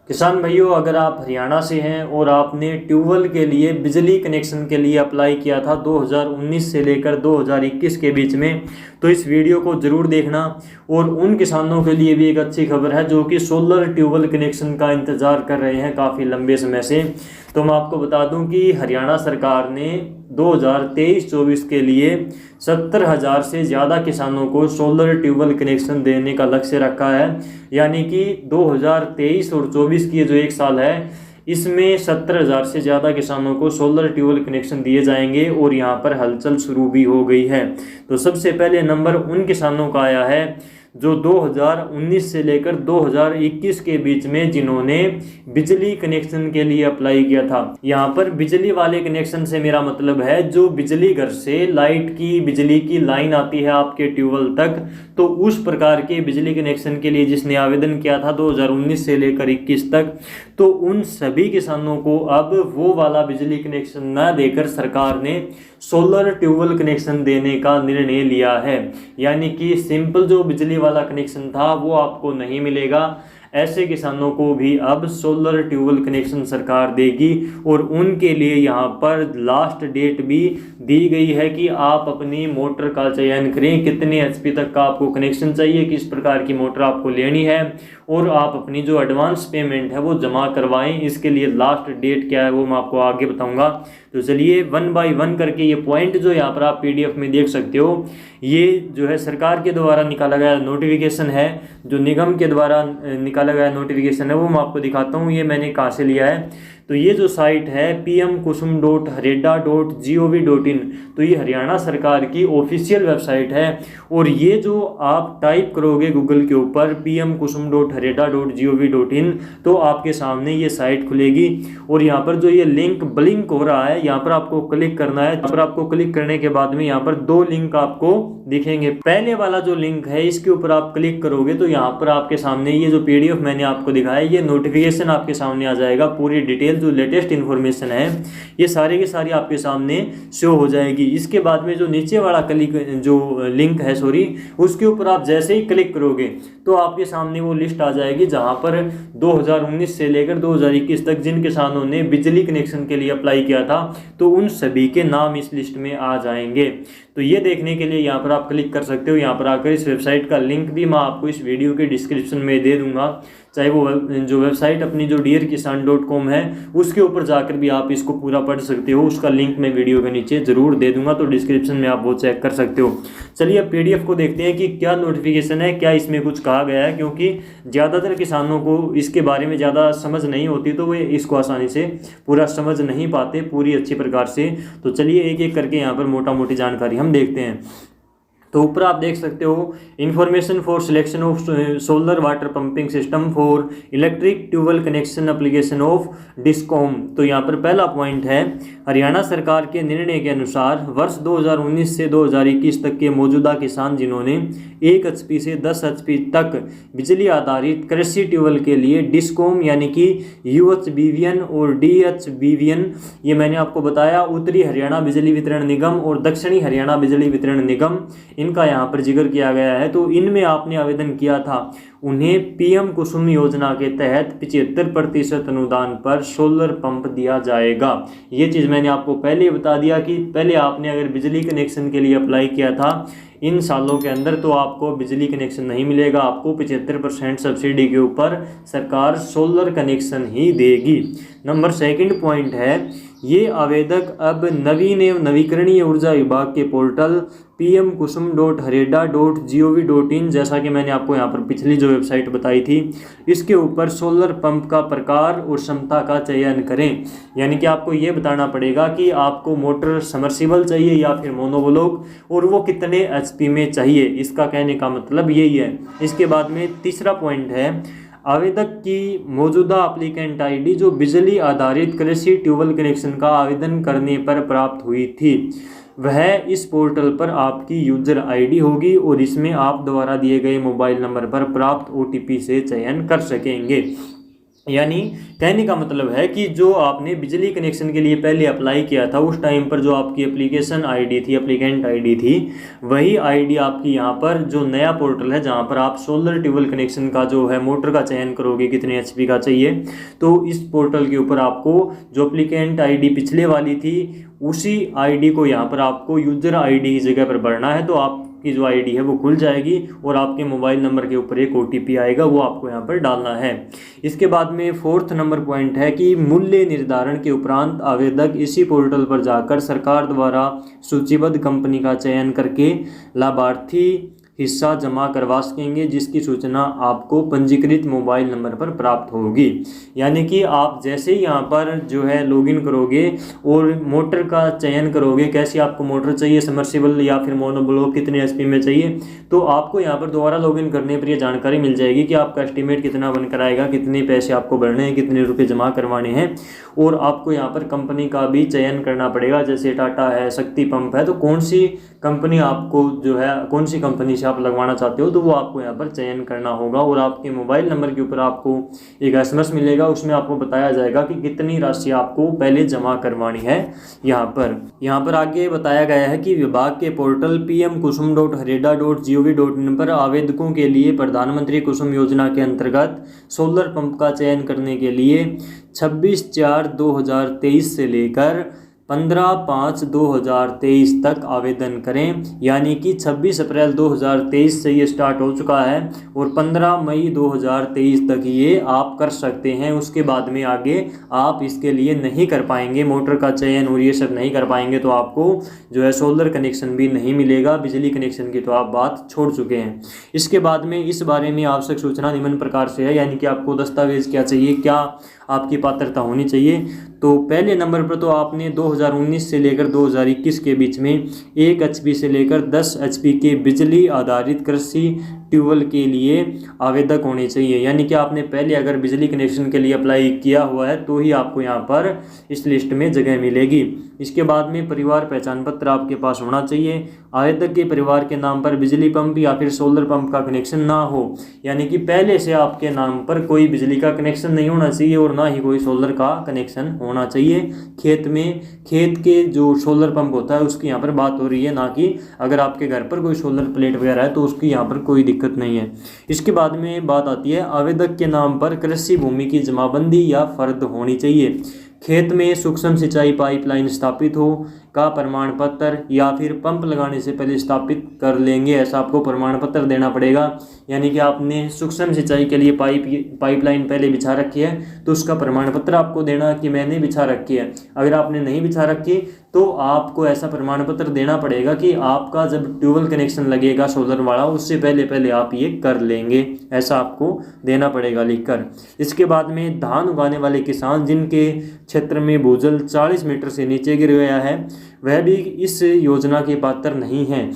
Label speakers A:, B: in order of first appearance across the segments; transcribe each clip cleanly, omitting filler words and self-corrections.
A: किसान भाइयों, अगर आप हरियाणा से हैं और आपने ट्यूबवेल के लिए बिजली कनेक्शन के लिए अप्लाई किया था 2019 से लेकर 2021 के बीच में, तो इस वीडियो को ज़रूर देखना। और उन किसानों के लिए भी एक अच्छी खबर है जो कि सोलर ट्यूबवेल कनेक्शन का इंतज़ार कर रहे हैं काफ़ी लंबे समय से। तो मैं आपको बता दूं कि हरियाणा सरकार ने 2023-24 के लिए 70,000 से ज़्यादा किसानों को सोलर ट्यूबवेल कनेक्शन देने का लक्ष्य रखा है। यानी कि 2023 और 24 की जो एक साल है, इसमें 70,000 से ज़्यादा किसानों को सोलर ट्यूबवेल कनेक्शन दिए जाएंगे और यहाँ पर हलचल शुरू भी हो गई है। तो सबसे पहले नंबर उन किसानों का आया है जो 2019 से लेकर 2021 के बीच में जिन्होंने बिजली कनेक्शन के लिए अप्लाई किया था। यहाँ पर बिजली वाले कनेक्शन से मेरा मतलब है जो बिजली घर से लाइट की बिजली की लाइन आती है आपके ट्यूबवेल तक, तो उस प्रकार के बिजली कनेक्शन के लिए जिसने आवेदन किया था 2019 से लेकर 21 तक, तो उन सभी किसानों को अब वो वाला बिजली कनेक्शन न देकर सरकार ने सोलर ट्यूबवेल कनेक्शन देने का निर्णय लिया है। यानी कि सिंपल जो बिजली वाला कनेक्शन था वो आपको नहीं मिलेगा। ऐसे किसानों को भी अब सोलर ट्यूबवेल कनेक्शन सरकार देगी और उनके लिए यहाँ पर लास्ट डेट भी दी गई है कि आप अपनी मोटर का चयन करें, कितने एचपी तक का आपको कनेक्शन चाहिए, किस प्रकार की मोटर आपको लेनी है और आप अपनी जो एडवांस पेमेंट है वो जमा करवाएं। इसके लिए लास्ट डेट क्या है वो मैं आपको आगे बताऊंगा। तो चलिए वन बाय वन करके ये पॉइंट जो यहाँ पर आप पीडीएफ में देख सकते हो, ये जो है सरकार के द्वारा निकाला गया नोटिफिकेशन है, जो निगम के द्वारा निकाला गया नोटिफिकेशन है, वो मैं आपको दिखाता हूँ ये मैंने कहाँ से लिया है। तो ये जो साइट है pmkusum.hareda.gov.in, तो ये हरियाणा सरकार की ऑफिशियल वेबसाइट है। और ये जो आप टाइप करोगे गूगल के ऊपर pmkusum.hareda.gov.in, तो आपके सामने ये साइट खुलेगी और यहाँ पर जो ये लिंक ब्लिंक हो रहा है, यहाँ पर आपको क्लिक करना है। यहाँ पर आपको क्लिक करने के बाद में यहाँ पर दो लिंक आपको दिखेंगे। पहले वाला जो लिंक है इसके ऊपर आप क्लिक करोगे तो यहाँ पर आपके सामने ये जो पीडीएफ मैंने आपको दिखाया, ये नोटिफिकेशन आपके सामने आ जाएगा। पूरी डिटेल जो लेटेस्ट इन्फॉर्मेशन है ये सारी की सारी आपके सामने शो हो जाएगी। इसके बाद में जो नीचे वाला जो लिंक है उसके ऊपर आप जैसे ही क्लिक करोगे तो आपके सामने वो लिस्ट आ जाएगी जहां पर 2019 से लेकर 2021 तक जिन किसानों ने बिजली कनेक्शन के लिए अप्लाई किया था, तो उन सभी के नाम इस लिस्ट में आ जाएंगे। तो ये देखने के लिए यहाँ पर आप क्लिक कर सकते हो। यहाँ पर आकर इस वेबसाइट का लिंक भी मैं आपको इस वीडियो के डिस्क्रिप्शन में दे दूंगा, चाहे वो जो वेबसाइट अपनी जो dearkisan.com है उसके ऊपर जाकर भी आप इसको पूरा पढ़ सकते हो। उसका लिंक मैं वीडियो के नीचे ज़रूर दे दूंगा, तो डिस्क्रिप्शन में आप वो चेक कर सकते हो। चलिए अब पीडीएफ को देखते हैं कि क्या नोटिफिकेशन है, क्या इसमें कुछ कहा गया है, क्योंकि ज़्यादातर किसानों को इसके बारे में ज़्यादा समझ नहीं होती, तो वे इसको आसानी से पूरा समझ नहीं पाते पूरी अच्छी प्रकार से। तो चलिए एक एक करके यहाँ पर मोटा मोटी जानकारी हम देखते हैं। तो ऊपर आप देख सकते हो information for selection of solar water pumping system for electric tubewell connection application of discom. तो यहाँ पर पहला पॉइंट है, हरियाणा सरकार के निर्णय के अनुसार वर्ष 2019 से 2021 तक के मौजूदा किसान जिन्होंने 1 एचपी से 10 एचपी तक बिजली आधारित कृषि ट्यूबवेल के लिए डिस्कॉम यानी कि UHBVN और DHBVN, ये मैंने आपको बताया उत्तरी हरियाणा बिजली वितरण निगम और दक्षिणी हरियाणा बिजली वितरण निगम, इनका यहाँ पर जिक्र किया गया है। तो इनमें आपने आवेदन किया था, उन्हें पीएम कुसुम योजना के तहत 75% अनुदान पर सोलर पंप दिया जाएगा। ये चीज़ मैंने आपको पहले ही बता दिया कि पहले आपने अगर बिजली कनेक्शन के लिए अप्लाई किया था इन सालों के अंदर तो आपको बिजली कनेक्शन नहीं मिलेगा, आपको 75% सब्सिडी के ऊपर सरकार सोलर कनेक्शन ही देगी। नंबर सेकंड पॉइंट है, ये आवेदक अब नवीन एवं नवीकरणीय ऊर्जा विभाग के पोर्टल pmkusum.hareda.gov.in, जैसा कि मैंने आपको यहाँ पर पिछली जो वेबसाइट बताई थी, इसके ऊपर सोलर पंप का प्रकार और क्षमता का चयन करें। यानी कि आपको ये बताना पड़ेगा कि आपको मोटर समर्सिबल चाहिए या फिर मोनोब्लॉक, और वो कितने एचपी में चाहिए, इसका कहने का मतलब यही है। इसके बाद में तीसरा पॉइंट है, आवेदक की मौजूदा एप्लीकेंट आईडी जो बिजली आधारित कृषि ट्यूबवेल कनेक्शन का आवेदन करने पर प्राप्त हुई थी, वह इस पोर्टल पर आपकी यूजर आईडी होगी और इसमें आप द्वारा दिए गए मोबाइल नंबर पर प्राप्त OTP से चयन कर सकेंगे। यानी कहने का मतलब है कि जो आपने बिजली कनेक्शन के लिए पहले अप्लाई किया था उस टाइम पर जो आपकी एप्लीकेशन आईडी थी, एप्लीकेंट आईडी थी, वही आईडी आपकी यहाँ पर जो नया पोर्टल है जहाँ पर आप सोलर ट्यूबवेल कनेक्शन का जो है मोटर का चयन करोगे कितने एचपी का चाहिए, तो इस पोर्टल के ऊपर आपको जो एप्लीकेंट आईडी पिछले वाली थी उसी आईडी को यहाँ पर आपको यूजर आईडी की जगह पर भरना है। तो आपकी जो आईडी है वो खुल जाएगी और आपके मोबाइल नंबर के ऊपर एक ओटीपी आएगा, वो आपको यहाँ पर डालना है। इसके बाद में 4th नंबर पॉइंट है कि मूल्य निर्धारण के उपरांत आवेदक इसी पोर्टल पर जाकर सरकार द्वारा सूचीबद्ध कंपनी का चयन करके लाभार्थी हिस्सा जमा करवा सकेंगे, जिसकी सूचना आपको पंजीकृत मोबाइल नंबर पर प्राप्त होगी। यानी कि आप जैसे ही यहाँ पर जो है लॉगिन करोगे और मोटर का चयन करोगे, कैसी आपको मोटर चाहिए, समर्सिबल या फिर मोनोब्लॉक, कितने एचपी में चाहिए, तो आपको यहाँ पर दोबारा लॉगिन करने पर ये जानकारी मिल जाएगी कि आपका एस्टीमेट कितना बनकर आएगा, कितने पैसे आपको भरने हैं, कितने रुपये जमा करवाने हैं। और आपको यहाँ पर कंपनी का भी चयन करना पड़ेगा, जैसे टाटा है, शक्ति पंप है, तो कौन सी कंपनी आपको जो है कौन सी कंपनी से आप लगवाना चाहते हो तो वो आपको यहाँ पर चयन करना होगा। और आपके मोबाइल नंबर के ऊपर आपको एक एसएमएस मिलेगा, उसमें आपको बताया जाएगा कि कितनी राशि आपको पहले जमा करवानी है। यहाँ पर आगे बताया गया है कि विभाग के पोर्टल pm-kusum.hreda.gov.in पर आवेदकों के लिए प्रधानमंत्री कुसुम योजना के अंतर्गत सोलर पंप का चयन करने के लिए 26/4/2023 से लेकर 15/5/2023 तक आवेदन करें। यानी कि 26 अप्रैल 2023 से ये स्टार्ट हो चुका है और 15 मई 2023 तक ये आप कर सकते हैं। उसके बाद में आगे आप इसके लिए नहीं कर पाएंगे, मोटर का चयन और ये सब नहीं कर पाएंगे, तो आपको जो है सोलर कनेक्शन भी नहीं मिलेगा। बिजली कनेक्शन की तो आप बात छोड़ चुके हैं। इसके बाद में इस बारे में आवश्यक सूचना निम्न प्रकार से है, यानी कि आपको दस्तावेज क्या चाहिए, क्या आपकी पात्रता होनी चाहिए। तो पहले नंबर पर तो आपने 2019 से लेकर 2021 के बीच में 1 एचपी से लेकर 10 एचपी के बिजली आधारित कृषि ट्यूबवेल के लिए आवेदक होने चाहिए। यानी कि आपने पहले अगर बिजली कनेक्शन के लिए अप्लाई किया हुआ है तो ही आपको यहाँ पर इस लिस्ट में जगह मिलेगी। इसके बाद में परिवार पहचान पत्र आपके पास होना चाहिए। आवेदक के परिवार के नाम पर बिजली पंप या फिर सोलर पंप का कनेक्शन ना हो, यानी कि पहले से आपके नाम पर कोई बिजली का कनेक्शन नहीं होना चाहिए और ना ही कोई सोलर का कनेक्शन होना चाहिए। खेत के जो सोलर पंप होता है उसकी यहाँ पर बात हो रही है, ना कि अगर आपके घर पर कोई सोलर प्लेट वगैरह है तो उसकी यहाँ पर कोई दिक्कत नहीं है। इसके बाद में बात आती है आवेदक के नाम पर कृषि भूमि की जमाबंदी या फर्द होनी चाहिए। खेत में सूक्ष्म सिंचाई पाइपलाइन स्थापित हो का प्रमाण पत्र या फिर पंप लगाने से पहले स्थापित कर लेंगे, ऐसा आपको प्रमाण पत्र देना पड़ेगा। यानी कि आपने सूक्ष्म सिंचाई के लिए पाइपलाइन पहले बिछा रखी है तो उसका प्रमाण पत्र आपको देना कि मैंने बिछा रखी है। अगर आपने नहीं बिछा रखी तो आपको ऐसा प्रमाण पत्र देना पड़ेगा कि आपका जब ट्यूबवेल कनेक्शन लगेगा सोलर वाला उससे पहले आप ये कर लेंगे, ऐसा आपको देना पड़ेगा लिखकर। इसके बाद में धान उगाने वाले किसान जिनके क्षेत्र में भूजल 40 मीटर से नीचे गिर गया है वह भी इस योजना के पात्र नहीं है।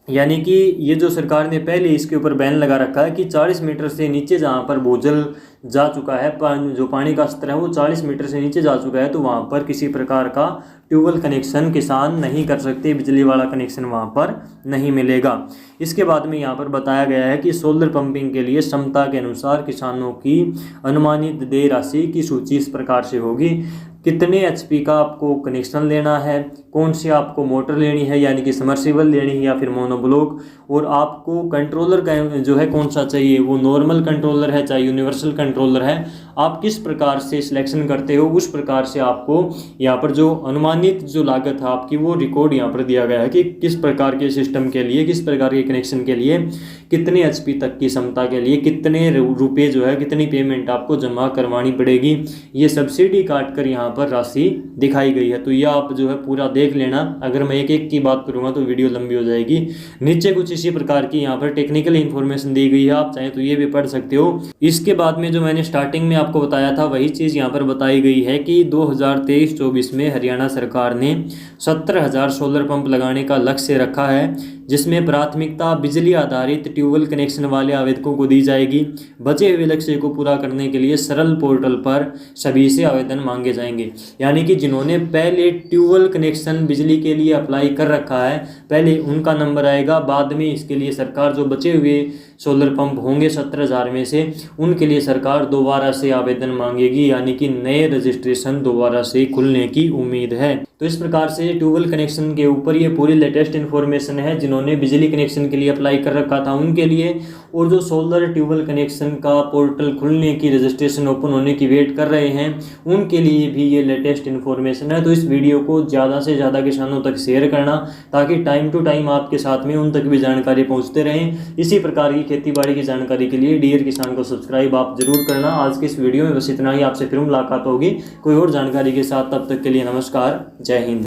A: यानी कि ये जो सरकार ने पहले इसके ऊपर बैन लगा रखा है कि 40 मीटर से नीचे जहाँ पर भूजल जा चुका है, जो पानी का स्तर है वो 40 मीटर से नीचे जा चुका है, तो वहाँ पर किसी प्रकार का ट्यूबवेल कनेक्शन किसान नहीं कर सकते, बिजली वाला कनेक्शन वहाँ पर नहीं मिलेगा। इसके बाद में यहाँ पर बताया गया है कि सोलर पंपिंग के लिए क्षमता के अनुसार किसानों की अनुमानित देय राशि की सूची इस प्रकार से होगी। कितने एचपी का आपको कनेक्शन लेना है, कौन सी आपको मोटर लेनी है यानी कि समर्सिबल लेनी है या फिर मोनोब्लॉक, और आपको कंट्रोलर का जो है कौन सा चाहिए, वो नॉर्मल कंट्रोलर है चाहे यूनिवर्सल कंट्रोलर है, आप किस प्रकार से सिलेक्शन करते हो उस प्रकार से आपको यहाँ पर जो अनुमानित जो लागत है आपकी वो रिकॉर्ड यहाँ पर दिया गया है कि किस प्रकार के सिस्टम के लिए, किस प्रकार के कनेक्शन के लिए, कितने एचपी तक की क्षमता के लिए कितने रुपए जो है कितनी पेमेंट आपको जमा करवानी पड़ेगी। ये सब्सिडी काट कर यहाँ पर राशि दिखाई गई है। तो यह आप जो है पूरा देख लेना। अगर मैं एक एक की बात करूँगा तो वीडियो लंबी हो जाएगी। नीचे कुछ इसी प्रकार की यहाँ पर टेक्निकल इन्फॉर्मेशन दी गई है, आप चाहें तो ये भी पढ़ सकते हो। इसके बाद में जो मैंने स्टार्टिंग में आपको बताया था वही चीज़ यहाँ पर बताई गई है कि 2023-24 में हरियाणा सरकार ने 17,000 सोलर पंप लगाने का लक्ष्य रखा है, जिसमें प्राथमिकता बिजली आधारित ट्यूबवेल कनेक्शन वाले आवेदकों को दी जाएगी। बचे हुए लक्ष्य को पूरा करने के लिए सरल पोर्टल पर सभी से आवेदन मांगे जाएंगे। यानी कि जिन्होंने पहले ट्यूबवेल कनेक्शन बिजली के लिए अप्लाई कर रखा है पहले उनका नंबर आएगा, बाद में इसके लिए सरकार जो बचे हुए सोलर पंप होंगे 17,000 में से, उनके लिए सरकार दोबारा से आवेदन मांगेगी, यानी कि नए रजिस्ट्रेशन दोबारा से खुलने की उम्मीद है। तो इस प्रकार से ट्यूबवेल कनेक्शन के ऊपर ये पूरी लेटेस्ट इन्फॉर्मेशन है। जिन्होंने बिजली कनेक्शन के लिए अप्लाई कर रखा था उनके लिए, और जो सोलर ट्यूबवेल कनेक्शन का पोर्टल खुलने की, रजिस्ट्रेशन ओपन होने की वेट कर रहे हैं, उनके लिए भी ये लेटेस्ट इन्फॉर्मेशन है। तो इस वीडियो को ज़्यादा से ज़्यादा किसानों तक शेयर करना, ताकि टाइम टू टाइम आपके साथ में उन तक भी जानकारी पहुँचते रहें। इसी प्रकार की खेतीबाड़ी की जानकारी के लिए डियर किसान को सब्सक्राइब आप जरूर करना। आज के इस वीडियो में बस इतना ही। आपसे फिर मुलाकात होगी कोई और जानकारी के साथ। तब तक के लिए नमस्कार, जय हिंद।